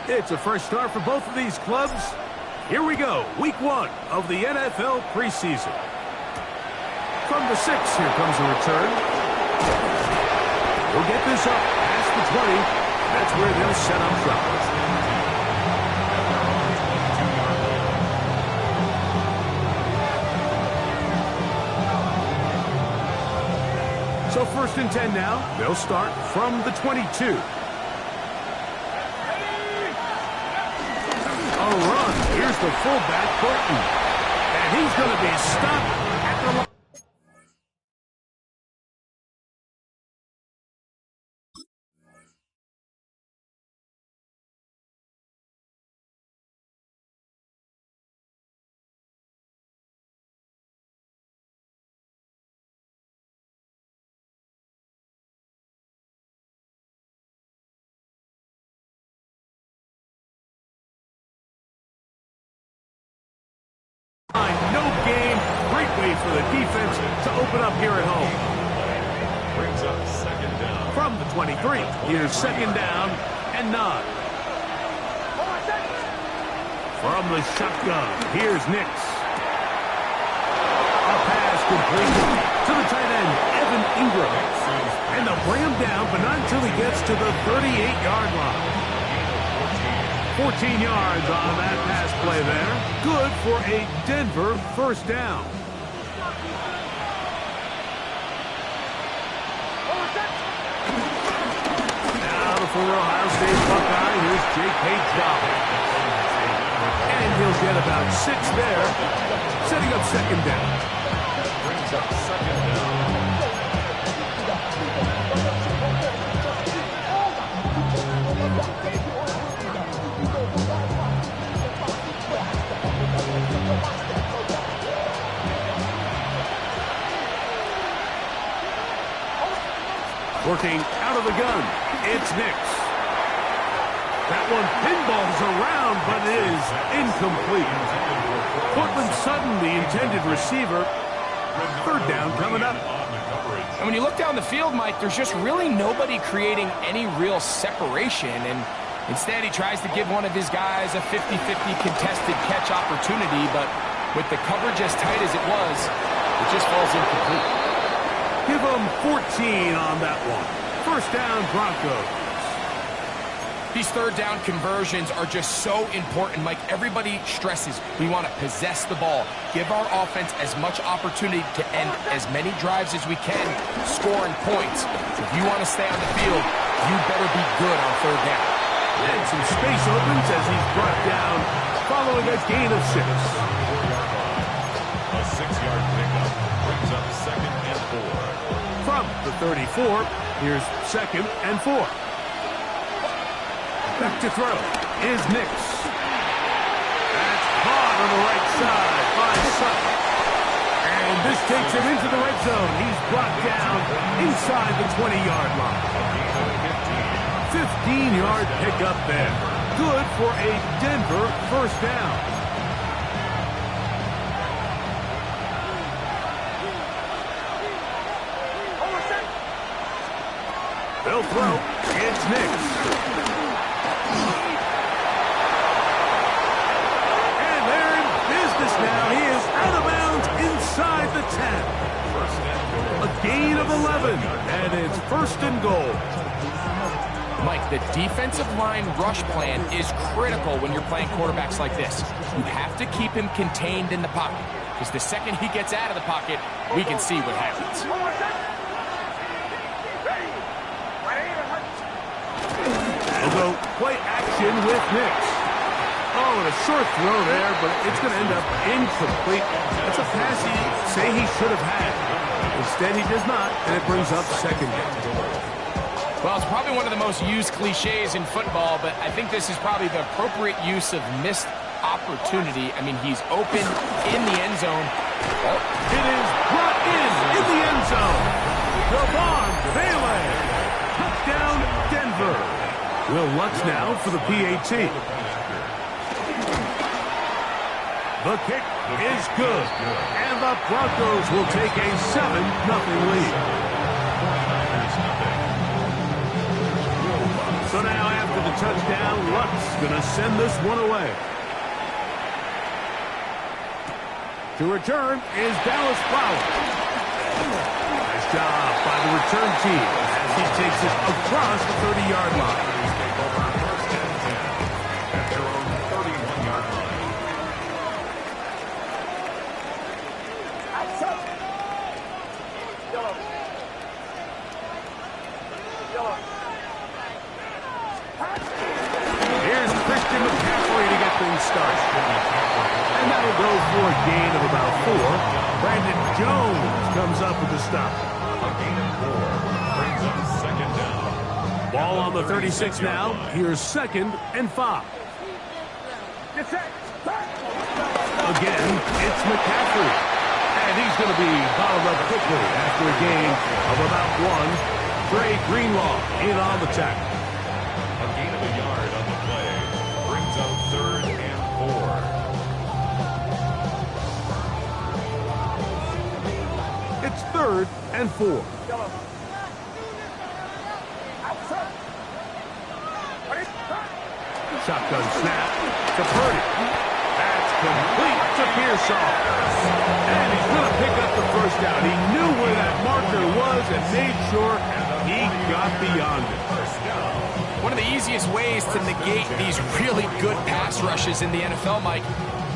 It's a fresh start for both of these clubs. Here we go, week 1 of the NFL preseason. From the 6, here comes a return. We'll get this up past the 20. That's where they'll set up shop. So 1st and 10 now. They'll start from the 22. A run. Here's the fullback, Burton. And he's going to be stopped at the line. No game. Great way for the defense to open up here at home. Brings up 2nd down. From the 23, here's 2nd down and 9. From the shotgun, here's Nix. A pass complete to the tight end, Evan Ingram. And they'll bring him down, but not until he gets to the 38-yard line. 14 yards on that pass play there. Good for a Denver 1st down. Now the former Ohio State Buckeye, here's Jake Page-Dobbin. And he'll get about 6 there, setting up 2nd down. Brings up 2nd down. Working out of the gun, it's Nix. That one pinballs around, but it is incomplete. Cortland Sutton, the intended receiver. 3rd down coming up. And when you look down the field, Mike, there's just really nobody creating any real separation. And instead, he tries to give one of his guys a 50-50 contested catch opportunity. But with the coverage as tight as it was, it just falls incomplete. Give them 14 on that one. 1st down, Broncos. These 3rd down conversions are just so important. Mike, everybody stresses we want to possess the ball, give our offense as much opportunity to end as many drives as we can, scoring points. If you want to stay on the field, you better be good on 3rd down. And some space opens as he's brought down following a gain of 6. A 6-yard pickup brings up 2nd and 4. From the 34, here's 2nd and 4. Back to throw is Nix. That's caught on the right side by Sutton. And this takes him into the red zone. He's brought down inside the 20-yard line. 15-yard pickup there. Good for a Denver 1st down. They'll throw. It's Nix. And they're in business now. He is out of bounds inside the 10. A gain of 11. And it's 1st and goal. Mike, the defensive line rush plan is critical when you're playing quarterbacks like this. You have to keep him contained in the pocket, because the second he gets out of the pocket, we can see what happens. They'll go play action with Nix. Oh, and a short throw there, but it's going to end up incomplete. That's a pass he should have had. Instead, he does not, and it brings up 2nd down. Well, it's probably one of the most used cliches in football, but I think this is probably the appropriate use of missed opportunity. I mean, he's open in the end zone. Oh, it is brought in the end zone. Devon Bailey. Touchdown, Denver. Will Lutz now for the PAT. The kick is good. And the Broncos will take a 7-0 lead. So now after the touchdown. Luck's going to send this one away. To return is Dallas Flowers. Nice job by the return team as he takes it across the 30-yard line. At their own 31-yard line. Here's Christian McCaffrey to get things started. And that'll go for a gain of about 4. Brandon Jones comes up with the stop. A gain of 4 brings up second down. Ball on the 36 now. Here's 2nd and 5. Again, it's McCaffrey. And he's going to be bottled up quickly after a gain of about 1. Trey Greenlaw in on the tackle. A gain of a yard on the play brings up 3rd and 4. It's 3rd and 4. Shotgun snap to Purdy. That's complete to Pearsall. And he's going to pick up the first down. He knew where that marker was and made sure he got beyond it. One of the easiest ways to negate these really good pass rushes in the NFL, Mike,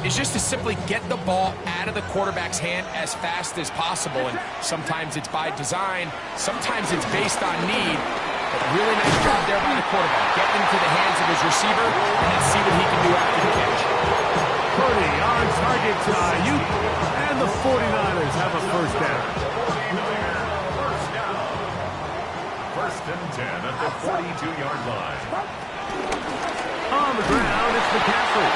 is just to simply get the ball out of the quarterback's hand as fast as possible. And sometimes it's by design, sometimes it's based on need. But really nice job there by the quarterback. Get into the hands of his receiver and see what he can do after the catch. Purdy on target to Ayuk, and the 49ers have a first down. 1st and 10 at the 42-yard line. On the ground, it's McCaffrey.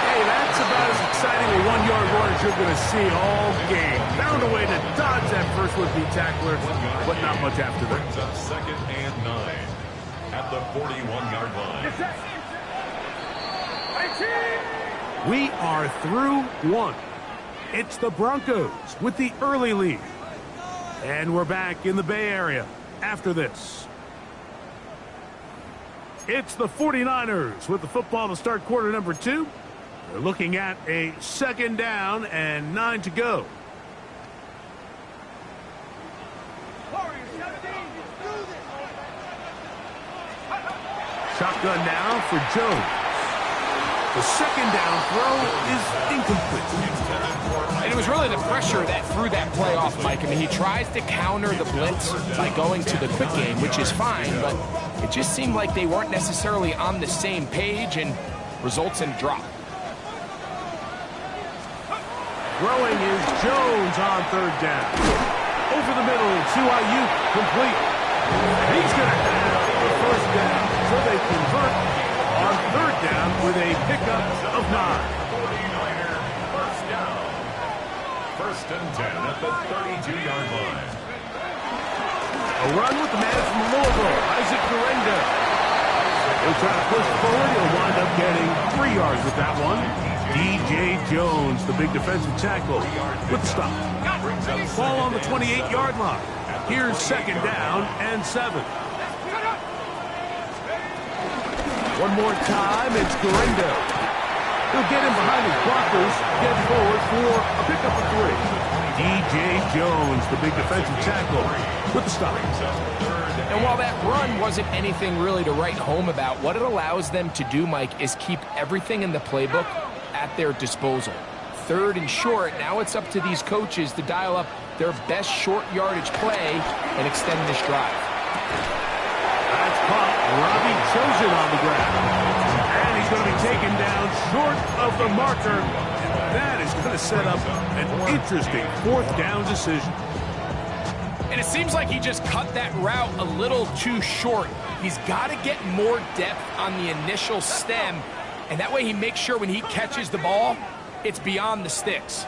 Hey, that's about as exciting a 1-yard run as you're going to see all game. Found a way to dodge that first would-be tackler, but not much after that. Brings up 2nd and 9 at the 41-yard line. We are through 1. It's the Broncos with the early lead. And we're back in the Bay Area after this. It's the 49ers with the football to start quarter number 2. They're looking at a 2nd down and 9 to go. Shotgun now for Jones. The 2nd down throw is incomplete. And it was really the pressure that threw that play off, Mike. I mean, he tries to counter the blitz by going to the quick game, which is fine, but it just seemed like they weren't necessarily on the same page and results in a drop. Throwing is Jones on 3rd down. Over the middle to Ayuk, complete. He's going to have the first down, so they convert on 3rd down with a pickup of 9. 49er first down. 1st and 10 at the 32-yard line. A run with the man from Louisville, Isaac Durenda. He'll try to push forward. He'll wind up getting 3 yards with that one. DJ Jones, the big defensive tackle, with the stop. Ball on the 28-yard line. Here's 2nd down and 7. One more time, it's Durenda. He'll get him behind his blockers, get forward for a pickup of 3. DJ Jones, the big defensive tackle, with the stop. And while that run wasn't anything really to write home about, what it allows them to do, Mike, is keep everything in the playbook at their disposal. 3rd and short, now it's up to these coaches to dial up their best short yardage play and extend this drive. That's caught. Robbie Chosen on the ground. And he's going to be taken down short of the marker. That is going to set up an interesting 4th down decision. And it seems like he just cut that route a little too short. He's got to get more depth on the initial stem, and that way he makes sure when he catches the ball, it's beyond the sticks.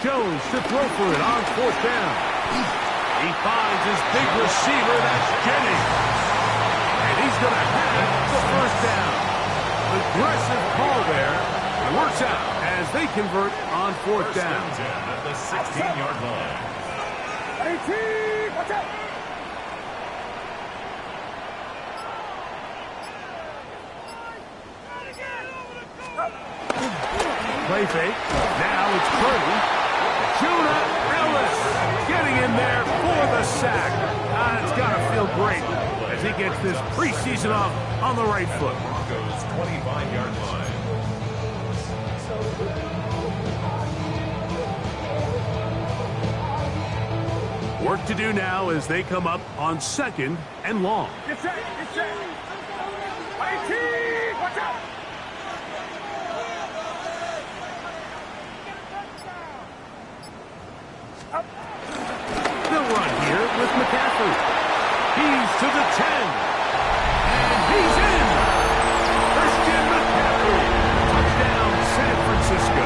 Jones to throw for it on 4th down. He finds his big receiver, that's Jennings. And he's going to have the first down. Aggressive call there. It works out as they convert on 4th down. At the 16-yard line. play fake. Now it's Purdy. Jonah Ellis getting in there for the sack. It's got to feel great as he gets this preseason off on the right foot. Broncos 25-yard line. Work to do now as they come up on 2nd and long. Get set, get set. IT, watch out. They'll run here with McCaffrey. He's to the 10. And he's in. Christian McCaffrey. Touchdown, San Francisco.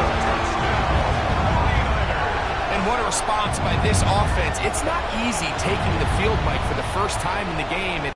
And what a response by this offense. It's not easy taking the field, Mike, for the first time in the game.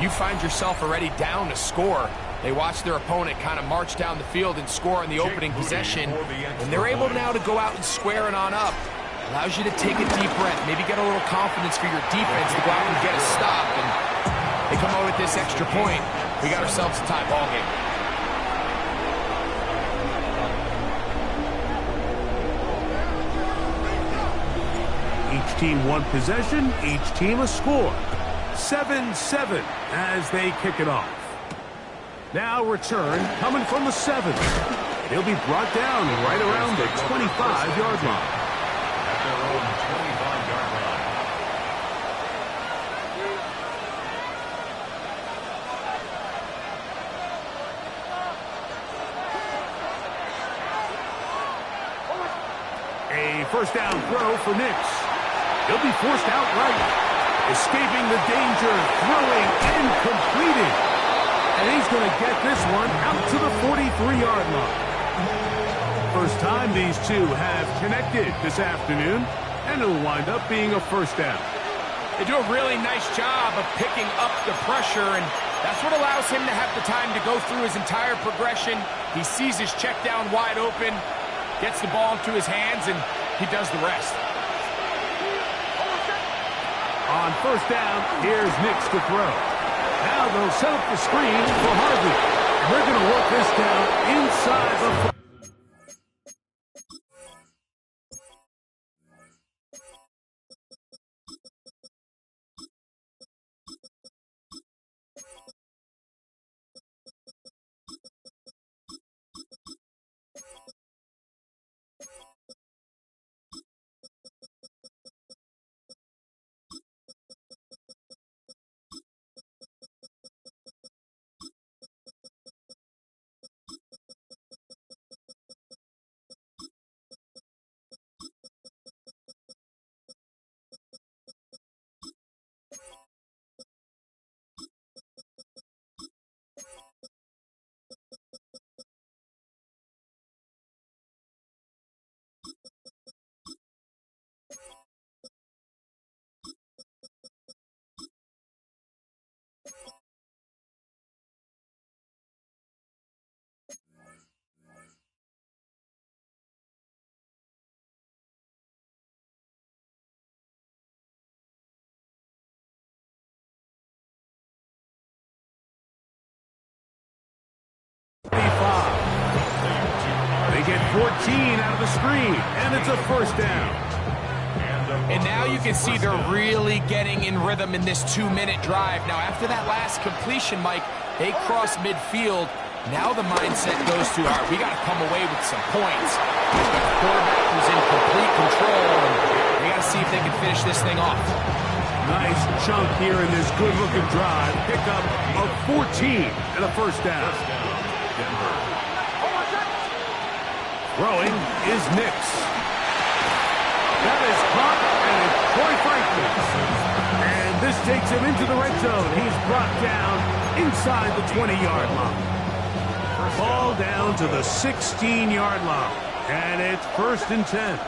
You find yourself already down to score. They watch their opponent kind of march down the field and score in the opening possession, and they're able now to go out and square it on up. Allows you to take a deep breath, maybe get a little confidence for your defense to go out and get a stop, and they come out with this extra point. We got ourselves a tie ball game. Each team one possession, each team a score. 7-7 as they kick it off. Now return coming from the 7. He'll be brought down right around the 25-yard line. At their own 25-yard line. A first down throw for Nix. He'll be forced outright. Escaping the danger, throwing and completing. And he's going to get this one out to the 43-yard line. First time these two have connected this afternoon, and it'll wind up being a first down. They do a really nice job of picking up the pressure, and that's what allows him to have the time to go through his entire progression. He sees his check down wide open, gets the ball into his hands, and he does the rest. On first down, here's Nix to throw. Now they'll set up the screen for Harvey. They're going to work this down inside the... They get 14 out of the screen, and it's a first down. And now you can see they're really getting in rhythm in this 2-minute drive. Now, after that last completion, Mike, They cross midfield. Now the mindset goes to, all right, we got to come away with some points. But the quarterback was in complete control, and they got to see if they can finish this thing off. Nice chunk here in this good-looking drive. Pick up of 14 and a first down. Throwing is Nix. That is caught, and it's Troy Franklin. And this takes him into the red zone. He's brought down inside the 20-yard line. Ball down to the 16-yard line. And it's 1st and 10.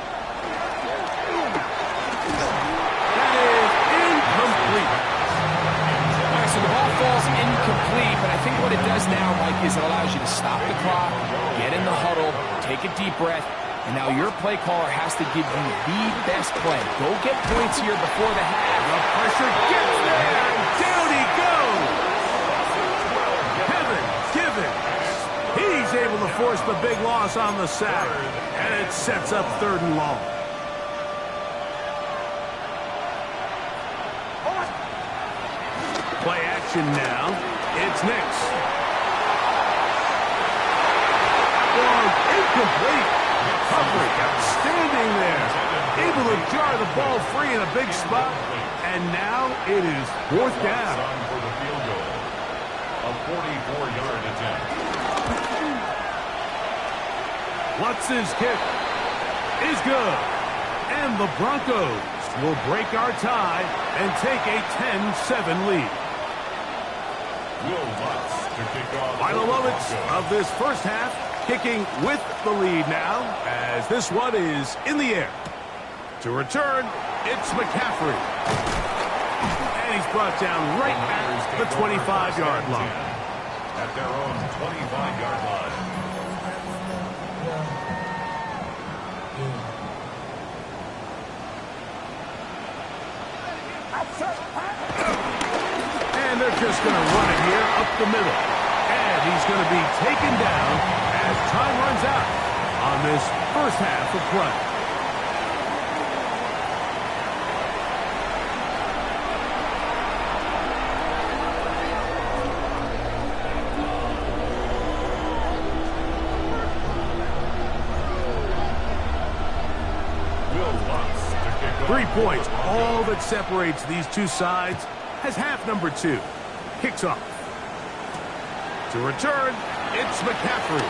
That is incomplete. All right, so the ball falls incomplete, but I think what it does now, Mike, is it allows you to stop the clock, get in the huddle, take a deep breath, and now your play caller has to give you the best play. Go get points here before the half. The pressure gets there, and down he goes. Kevin Givens. He's able to force the big loss on the sack, and it sets up 3rd and long. Play action now. It's Nix. Incomplete. Coverage outstanding there. Able to jar the ball free in a big spot. And now it is 4th down. For the field goal. A 44-yard attempt. Lutz's kick is good. And the Broncos will break our tie and take a 10-7 lead. Will Lutz to kick off. Final moments of this first half. Kicking with the lead now as this one is in the air. To return, it's McCaffrey. And he's brought down right at the 25-yard line. At their own 25-yard line. And they're just going to run it here up the middle. And he's going to be taken down as time runs out on this first half of play. Will Lutz to kick off. 3 points, all that separates these two sides, as half number 2 kicks off. To return, it's McCaffrey.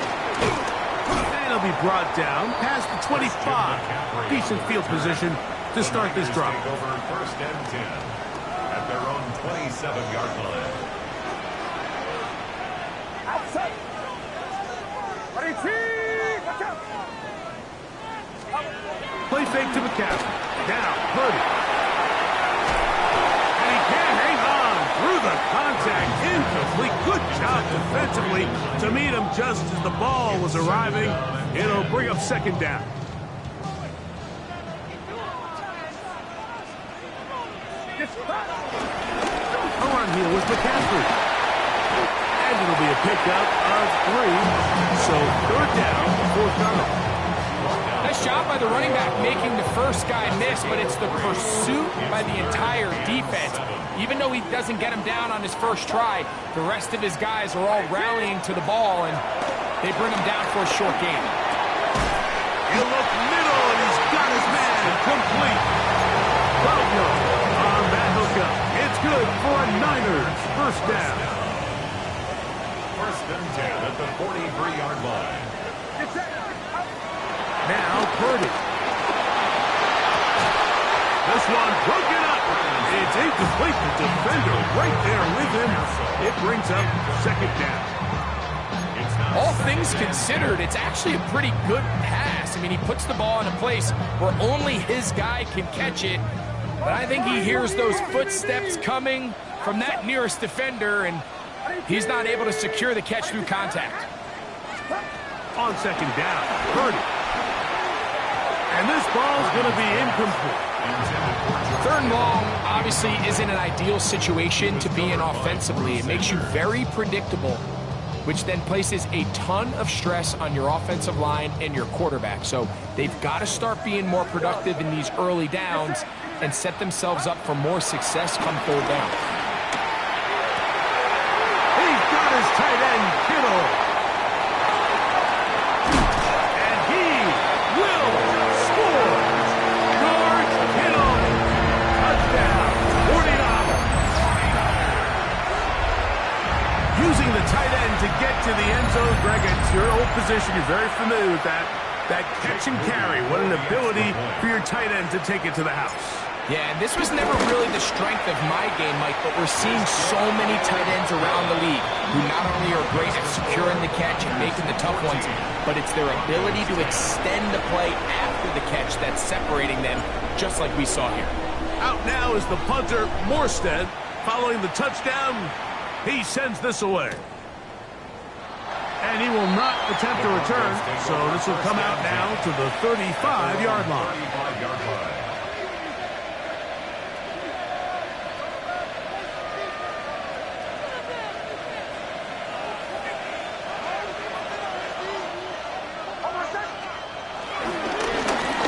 And he'll be brought down past the 25. Decent field position to start this drive. Take over 1st and 10 at their own 27-yard line. Play fake to McCaffrey. Now, Purdy. And he can't hang on through the contact. Incomplete. Good job defensively to meet him just as the ball was arriving. It'll bring up 2nd down. On here with McCaffrey. And it'll be a pickup of 3. So 3rd down, 4th down. Nice job by the running back making the first guy miss, but it's the pursuit by the entire defense. Even though he doesn't get him down on his first try, the rest of his guys are all rallying to the ball, and they bring him down for a short gain. He'll look middle, and he's got his man complete. 12 yards on that hookup. It's good for a Niners first down. 1st and 10 at the 43-yard line. Now Purdy. This one broken up. It's incomplete. The defender right there with him. It brings up 2nd down. All things considered, it's actually a pretty good pass. I mean, he puts the ball in a place where only his guy can catch it. But I think he hears those footsteps coming from that nearest defender, and he's not able to secure the catch through contact. On 2nd down, Purdy. And this ball's going to be incomplete. 3rd and long obviously isn't an ideal situation to be in offensively. It makes you very predictable, which then places a ton of stress on your offensive line and your quarterback. So they've got to start being more productive in these early downs and set themselves up for more success come 3rd down. He's got his tight end, Kittle. And he will score. George Kittle. Touchdown. 49. Using the tight end to get to the end zone, Greg, it's your old position. You're very familiar with that. That catch and carry. What an ability for your tight end to take it to the house. Yeah, and this was never really the strength of my game, Mike, but we're seeing so many tight ends around the league who not only are great at securing the catch and making the tough ones, but it's their ability to extend the play after the catch that's separating them, just like we saw here. Out now is the punter, Morstead. Following the touchdown, he sends this away. And he will not attempt a return, so this will come out now to the 35-yard line.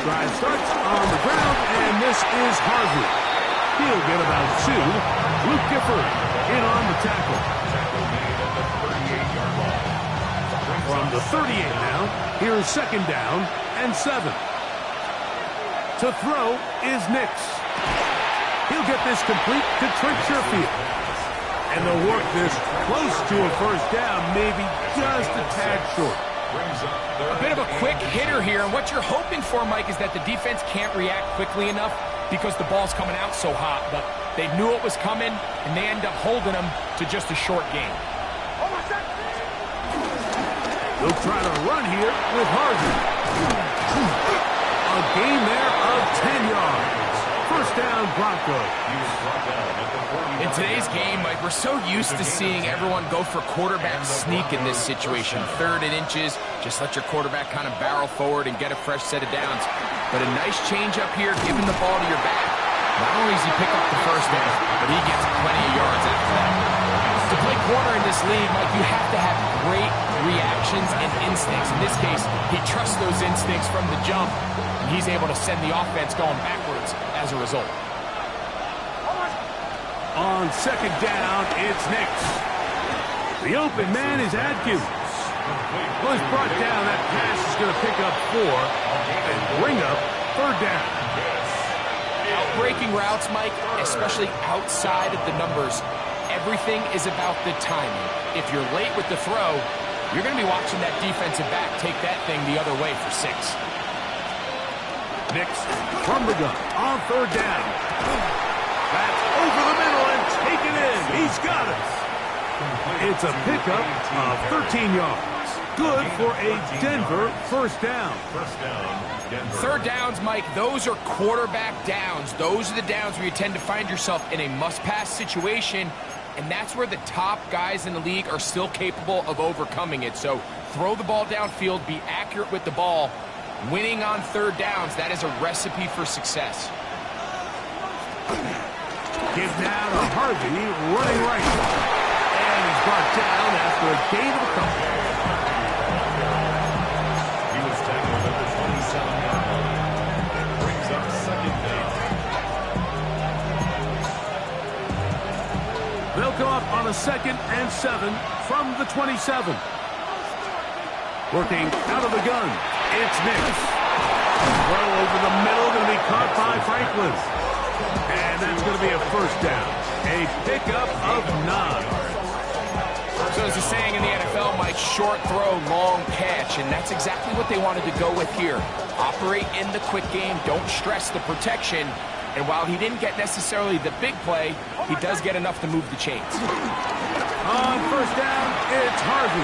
Drive starts on the ground, and this is Harvey. He'll get about 2. Luke Gifford in on the tackle. From the 38 now, here's second down and 7. To throw is Nix. He'll get this complete to Trent Sherfield. And they'll work this close to a first down, maybe just a tad short. A bit of a quick hitter here, and what you're hoping for, Mike, is that the defense can't react quickly enough because the ball's coming out so hot, but they knew it was coming, and they end up holding them to just a short gain. They'll try to run here with Harvey. A gain there of 10 yards. First down, Broncos. In today's game, Mike, we're so used to seeing everyone go for quarterback sneak in this situation. 3rd and inches, just let your quarterback kind of barrel forward and get a fresh set of downs. But a nice change up here, giving the ball to your back. Not only does he pick up the first down, but he gets plenty of yards after that. To play corner in this league, Mike, you have to have great reactions and instincts. In this case, he trusts those instincts from the jump, and he's able to send the offense going backwards as a result. On second down, it's Nix. The open man is Adkins. Well, he's brought down. That pass is going to pick up 4 and bring up 3rd down. Breaking routes, Mike, especially outside of the numbers, everything is about the timing. If you're late with the throw, you're going to be watching that defensive back take that thing the other way for 6. Nix from the gun on 3rd down. That's over the middle and taken in. He's got it. It's a pickup of 13 yards. Good for a Denver first down. 3rd downs, Mike, those are quarterback downs. Those are the downs where you tend to find yourself in a must-pass situation, and that's where the top guys in the league are still capable of overcoming it. So throw the ball downfield, be accurate with the ball. Winning on 3rd downs, that is a recipe for success. Give now to Harvey, running right. And he's brought down after a gain of a couple. He was tackled at the 27-yard line. Brings up second down. They'll come up on a 2nd and 7 from the 27. Working out of the gun, it's Nix. Throw over the middle, going to be caught by Franklin. And that's going to be a first down. A pickup of 9. So as the saying in the NFL, Mike, short throw, long catch, and that's exactly what they wanted to go with here. Operate in the quick game, don't stress the protection, and while he didn't get necessarily the big play, he does get enough to move the chains. On first down, it's Harvey.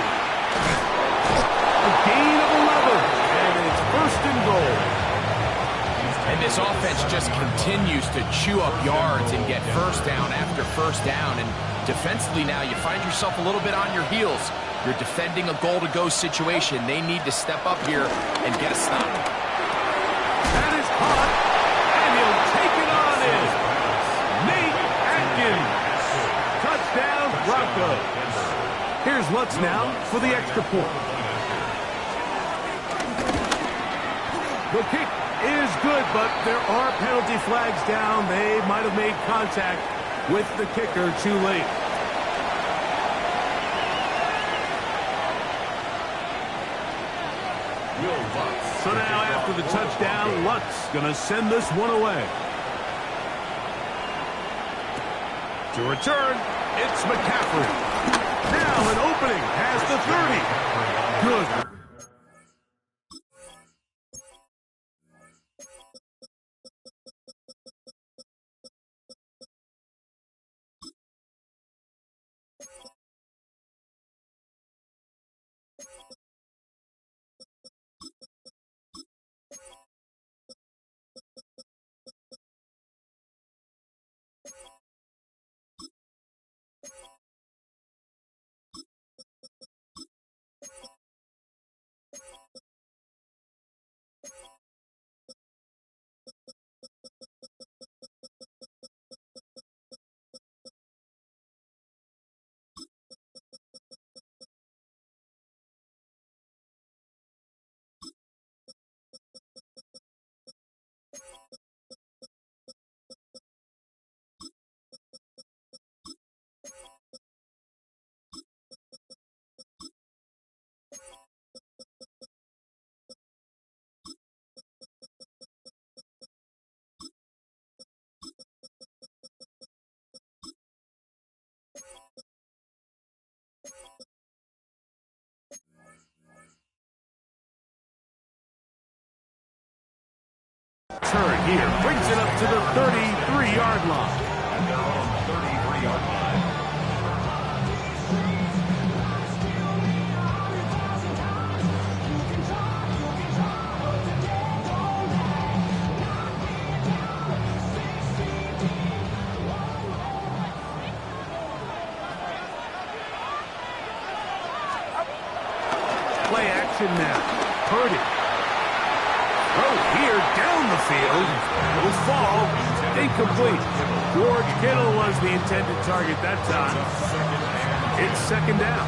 A gain of 11, and it's 1st and goal. And this offense just continues to chew up yards and get first down after first down. And defensively now, you find yourself a little bit on your heels. You're defending a goal-to-go situation. They need to step up here and get a stop. That is caught, and he'll take it on in. Nate Atkins. Touchdown, Broncos. Here's Lutz now for the extra point. The kick is good, but there are penalty flags down. They might have made contact with the kicker too late. for the touchdown. Lutz going to send this one away. To return, it's McCaffrey. Now an opening has the 30. Good. Turn here, brings it up to the 33-yard line. And they're on the 33-yard line. Play action now. Purdy. Oh, here, down the field. Will fall. Incomplete. George Kittle was the intended target that time. It's second down.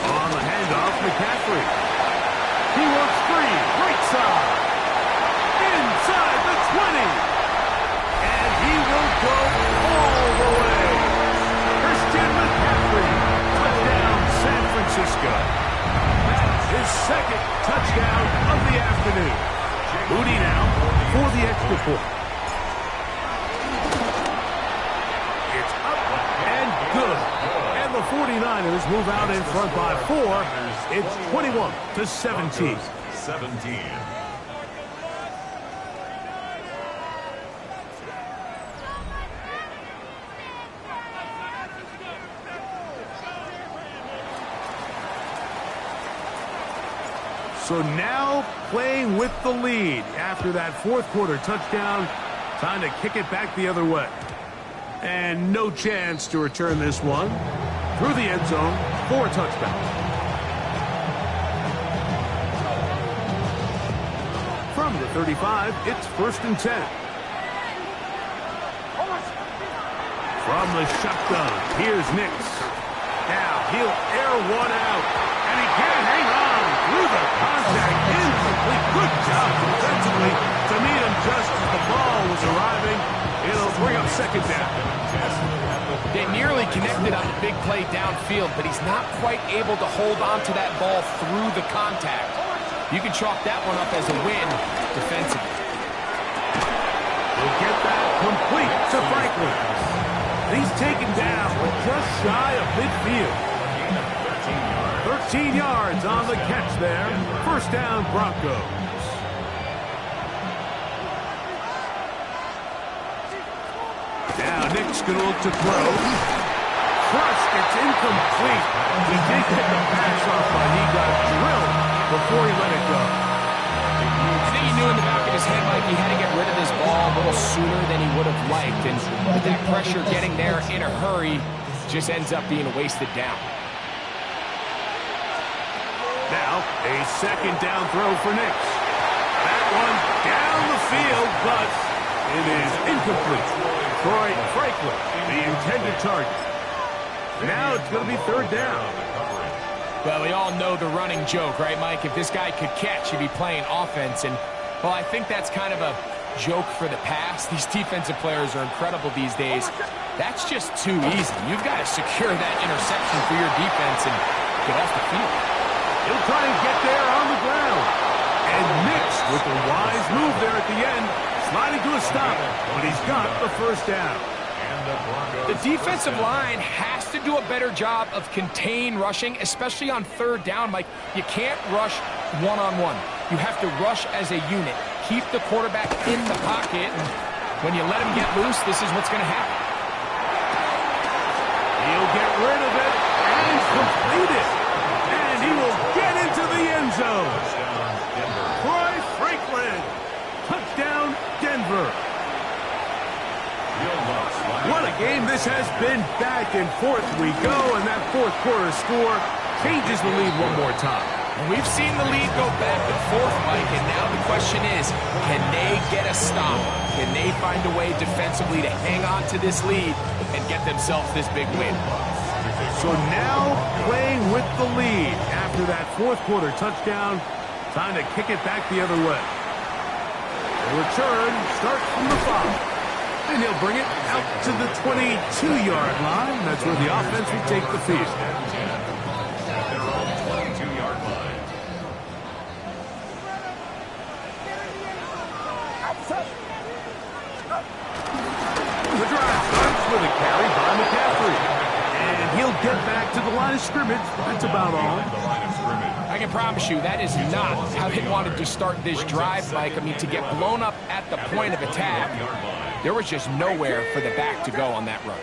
On the handoff, McCaffrey. He works free. Right side. Inside the 20. And he will go all the way. McCaffrey, touchdown, San Francisco. That's his second touchdown of the afternoon. Moody now for the extra point. It's up and good. And the 49ers move out in front by 4. It's 21-17. 17. So now playing with the lead after that fourth quarter touchdown. Time to kick it back the other way. And no chance to return this one. Through the end zone for a touchdown. From the 35, it's 1st and 10. From the shotgun, here's Nix. Now he'll air one out. And he can't hang on. Through the contact, incomplete. Good job defensively to meet him just as the ball was arriving. It'll bring up second down. They nearly connected on the big play downfield, but he's not quite able to hold on to that ball through the contact. You can chalk that one up as a win defensively. We'll get that complete to Franklin. He's taken down, but just shy of midfield. 13 yards on the catch there. First down, Broncos. Now Nick's going to look to throw. Crushed, it's incomplete. He did get the pass off, but he got drilled before he let it go. I think he knew in the back of his head, Mike, he had to get rid of this ball a little sooner than he would have liked. And with that pressure getting there in a hurry, just ends up being a wasted down. Now, a second down throw for Nix. That one down the field, but it is incomplete. Troy Franklin, the intended target. Now it's going to be third down. Well, we all know the running joke, right, Mike? If this guy could catch, he'd be playing offense. And, well, I think that's kind of a joke for the pass. These defensive players are incredible these days. That's just too easy. You've got to secure that interception for your defense and get off the field. He'll try and get there on the ground. And mixed with a wise move there at the end, sliding to a stop, but he's got the first down. The defensive line has to do a better job of contain rushing, especially on third down. Mike, you can't rush one-on-one. You have to rush as a unit. Keep the quarterback in the pocket, and when you let him get loose, this is what's going to happen. He'll get rid of it and complete it. And he will get into the end zone. Troy Franklin. Touchdown, Denver. What a game this has been. Back and forth we go, and that fourth quarter score changes the lead one more time. We've seen the lead go back and forth, Mike, and now the question is, can they get a stop? Can they find a way defensively to hang on to this lead and get themselves this big win? So now playing with the lead after that fourth quarter touchdown, time to kick it back the other way. The return starts from the 5. And he'll bring it out to the 22-yard line. That's where the offense will take the field. At their own 22-yard line. The drive starts with a carry by McCaffrey. And he'll get back to the line of scrimmage. That's about all. I can promise you that is not how they wanted to start this drive, Mike. I mean, to get blown up at the point of attack, there was just nowhere for the back to go on that run.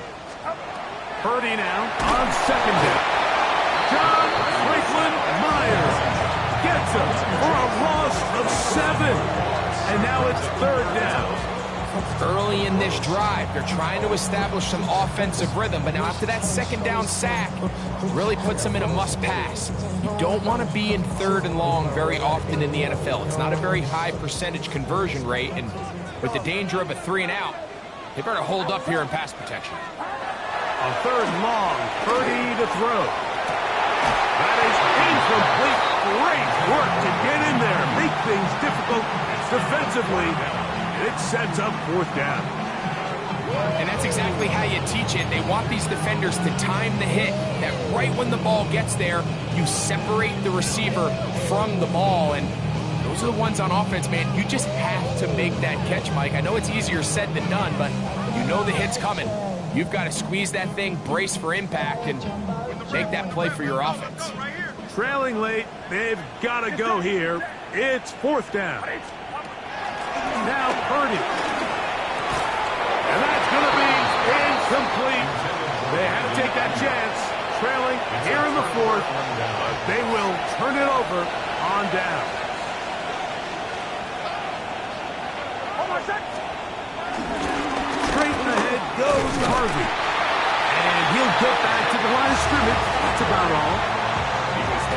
Purdy now on second down. John Franklin Myers gets him for a loss of 7. And now it's third down. Early in this drive, they're trying to establish some offensive rhythm, but now after that second down sack, really puts them in a must-pass. You don't want to be in third and long very often in the NFL. It's not a very high percentage conversion rate, and with the danger of a 3-and-out, they better hold up here in pass protection. On third and long, Purdy to throw. That is incomplete. Great work to get in there, make things difficult defensively. It sets up fourth down. And that's exactly how you teach it. They want these defenders to time the hit, that right when the ball gets there, you separate the receiver from the ball, and those are the ones on offense, man. You just have to make that catch, Mike. I know it's easier said than done, but you know the hit's coming. You've got to squeeze that thing, brace for impact, and make that play for your offense. Trailing late, they've got to go here. It's fourth down. Now Purdy. And that's going to be incomplete. They had to take that chance, trailing here in the fourth, but they will turn it over on down. Straight ahead goes Harvey. And he'll get back to the line of scrimmage. That's about all.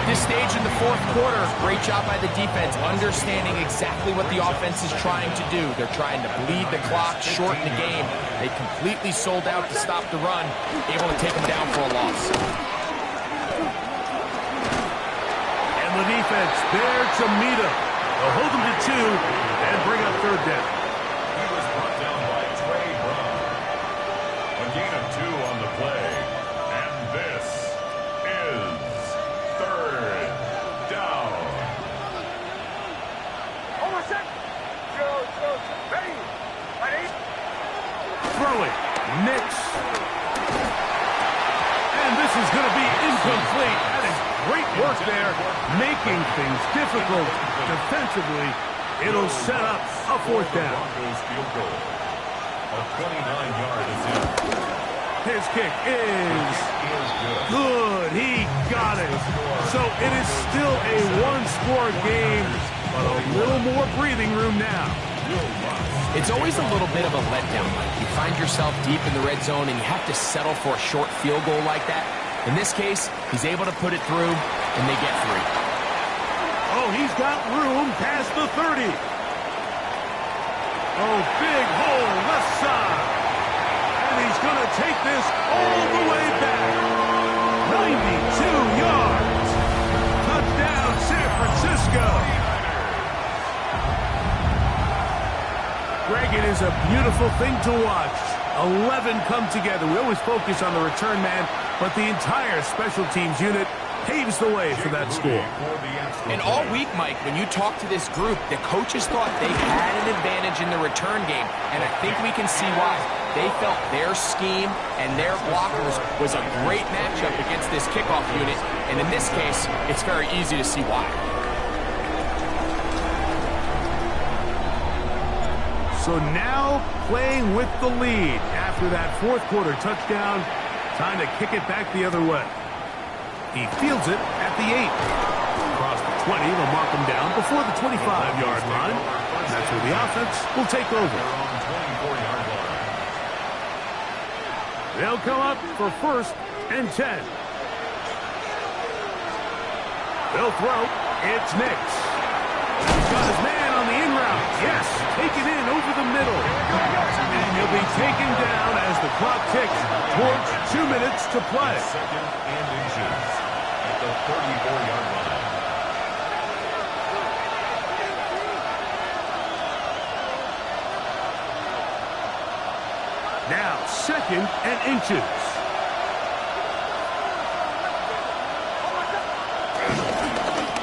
This stage in the fourth quarter, great job by the defense, understanding exactly what the offense is trying to do. They're trying to bleed the clock, shorten the game. They completely sold out to stop the run, able to take them down for a loss. And the defense there to meet him. They'll hold him to 2 and bring up third down. He was brought down by Trey Brown. A gain of 2 on the play. And this is third down. Throwing. Nix. And this is going to be incomplete. That is great work there, making things difficult defensively. It'll set up a fourth down. Broncos field goal. A 29-yard attempt. His kick is good. He got it. So it is still a one-score game, but a little more breathing room now. It's always a little bit of a letdown. You find yourself deep in the red zone and you have to settle for a short field goal like that. In this case, he's able to put it through, and they get 3. Oh, he's got room past the 30. Oh, big hole left side. And he's going to take this all the way back. 92 yards. Touchdown, San Francisco. is a beautiful thing to watch. 11 come together. We always focus on the return man, but the entire special teams unit paves the way for that score. And all week, Mike, when you talk to this group, the coaches thought they had an advantage in the return game, and I think we can see why. They felt their scheme and their blockers was a great matchup against this kickoff unit, and in this case, it's very easy to see why. So now playing with the lead after that fourth quarter touchdown, time to kick it back the other way. He fields it at the 8. Across the 20, they'll mark him down before the 25-yard line. And that's where the offense will take over. They'll come up for 1st and 10. They'll throw. It's Nix. He's got his man on the in route. Yes, taken in over the middle. And he'll be taken down as the clock ticks towards 2 minutes to play. 2nd and inches at the 34-yard line. Now 2nd and inches.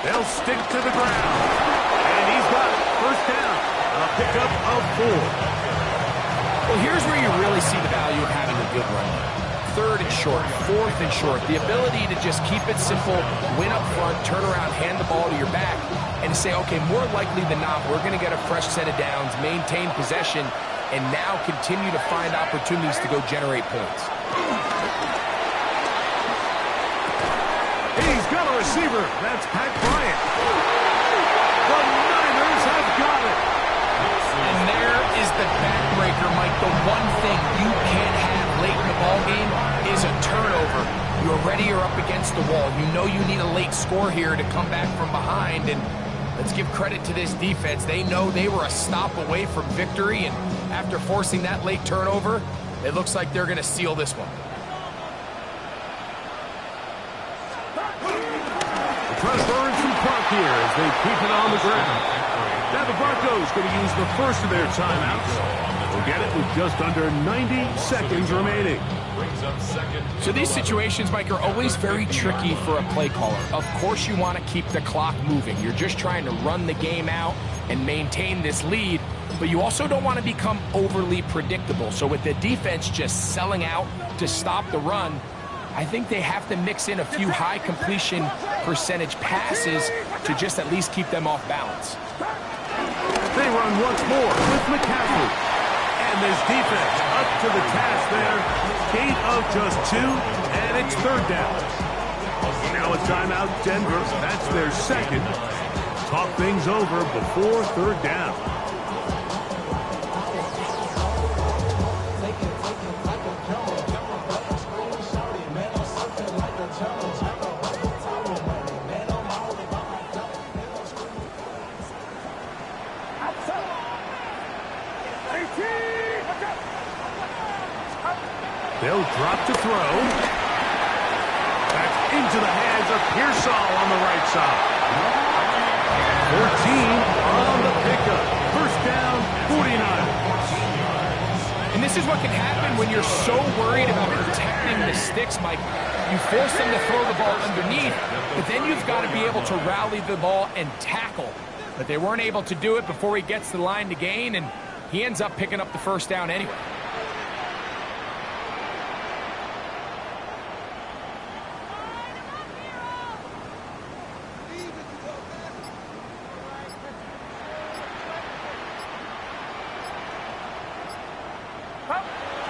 They'll stick to the ground. And he's got it. 1st down. A pickup of 4. Well, here's where you really see the value of having a good run. 3rd and short, 4th and short. The ability to just keep it simple, win up front, turn around, hand the ball to your back, and say, okay, more likely than not, we're going to get a fresh set of downs, maintain possession, and now continue to find opportunities to go generate points. He's got a receiver. That's Pat Bryant. The Niners have got it. And there is the backbreaker, Mike. The one thing you can't have late in the ballgame is a turnover. You're already up against the wall. You know you need a late score here to come back from behind, and let's give credit to this defense. They know they were a stop away from victory, and after forcing that late turnover, it looks like they're going to seal this one. Trying to burn some clock here as they keep it on the ground. Now the Broncos going to use the first of their timeouts. We'll get it with just under 90 seconds remaining. So these situations, Mike, are always very tricky for a play caller. Of course you want to keep the clock moving. You're just trying to run the game out and maintain this lead, but you also don't want to become overly predictable. So with the defense just selling out to stop the run, I think they have to mix in a few high completion percentage passes to just at least keep them off balance. They run once more with McCaffrey. And this defense up to the task there. Gain of just 2, and it's 3rd down. Now a timeout, Denver. That's their 2nd. Talk things over before 3rd down. They'll drop to throw. Back into the hands of Pearsall on the right side. 14 on the pickup. 1st down, 49ers. And this is what can happen when you're so worried about protecting the sticks, Mike. You force them to throw the ball underneath, but then you've got to be able to rally the ball and tackle. But they weren't able to do it before he gets to the line to gain, and he ends up picking up the 1st down anyway.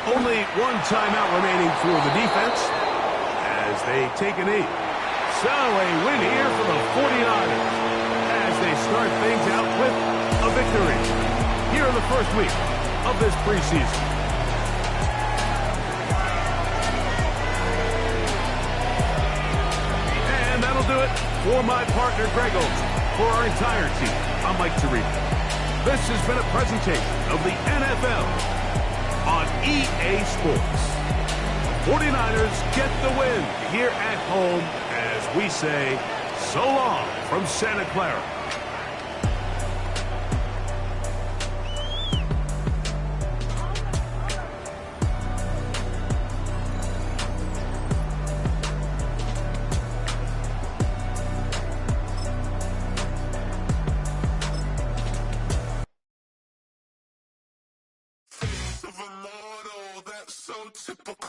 Only one timeout remaining for the defense as they take a knee. So a win here for the 49ers as they start things out with a victory here in the 1st week of this preseason. And that'll do it for my partner, Greg Olson. For our entire team, I'm Mike Tirico. This has been a presentation of the NFL on EA Sports. 49ers get the win here at home as we say so long from Santa Clara. typical.